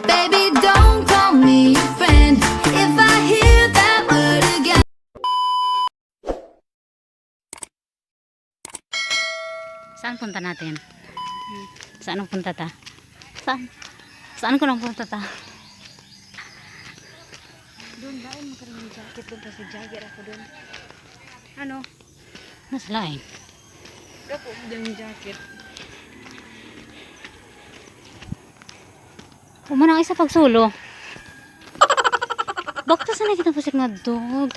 Baby, don't call me your friend if I hear that word again. Saan punta natin? Saan ang punta ta? Saan? Saan ko nang punta ta? Doon ba ay magkaroon ng jacket doon kasi jagger ako doon. Ano? Nasa lain. Dapo yung jacket. Umanang isa pagsulo. Bakit sana kita pusik nga dog?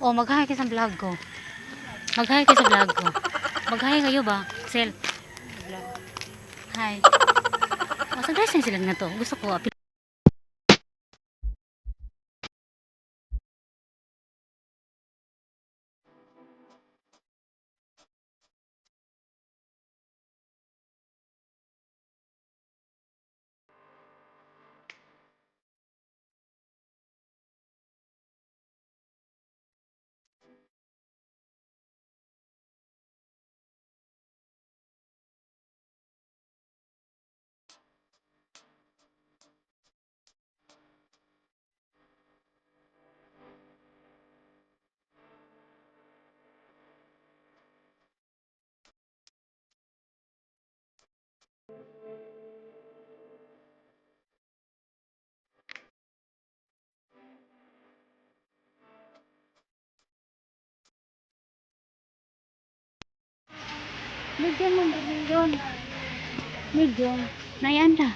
Oh, mag-hi kayo sa vlog ko. Mag-hi kayo sa vlog ko. Mag-hi kayo ba? Sel. Hi. Oh, sa dressing sila nga to. Gusto ko. Medium mo, medium. Medium. Nayanda.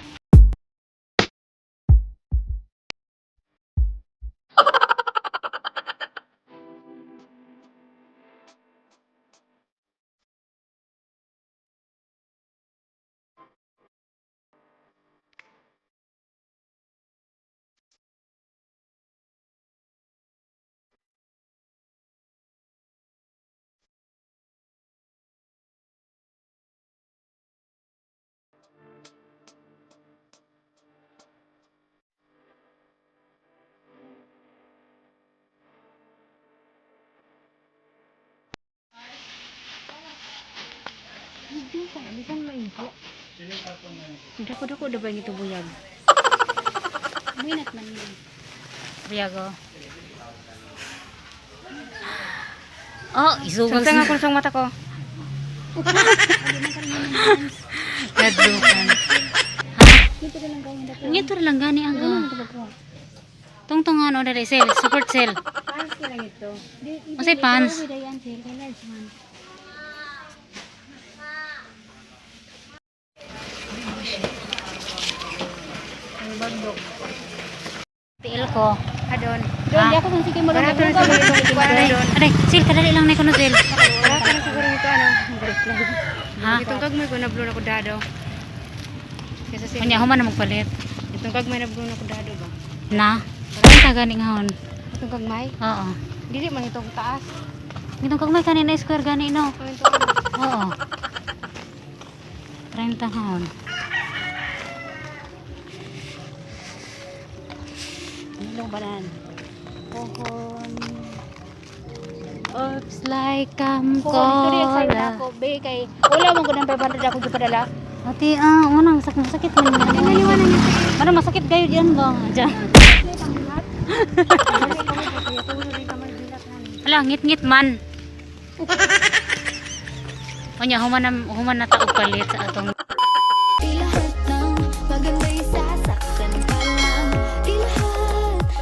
Hindi ka, bisan maigo. Dako-dako na ba ito buyag? Minat man yun. Biyago. Oh, isugal Saan nga kung mata ko? Kadlukan. Dito na lang gawin dako. Ngito lang gani ang tungtong ano dali sel, support sel. Pants ka lang ito. Masay pants. Dayan sale, large man. Ang bagdok. Tiil ko. Adon. Doon, di ako kung sige mo doon. Barato na siguro itong ikuha na doon. Aday, sil kadali lang na kuno sel. Barato na siguro ito ano. Ha? Itong kagmay ko nablo na ko dado. Kasi sila. Kanya human na magpalit. Itong kagmay nablo na ko dado ba? Na. Ay ta gani ngahon. Itong kagmay? Oo. Dili man itong taas. Gitong kagmay kanina square gani no. Ano ito ano? Oo. 30 ngahon. Ilong banan. Pohon. Oops like I'm Pohon. Ito rin excited cola. ako. Be, kay wala mong ganang 500 ako gipadala. Ati unang sakit man gani. Naliwanan niya. Mana masakit kayo diyan ba? Diyan. Ala, ngit-ngit man. Kanya human na taog palit sa atong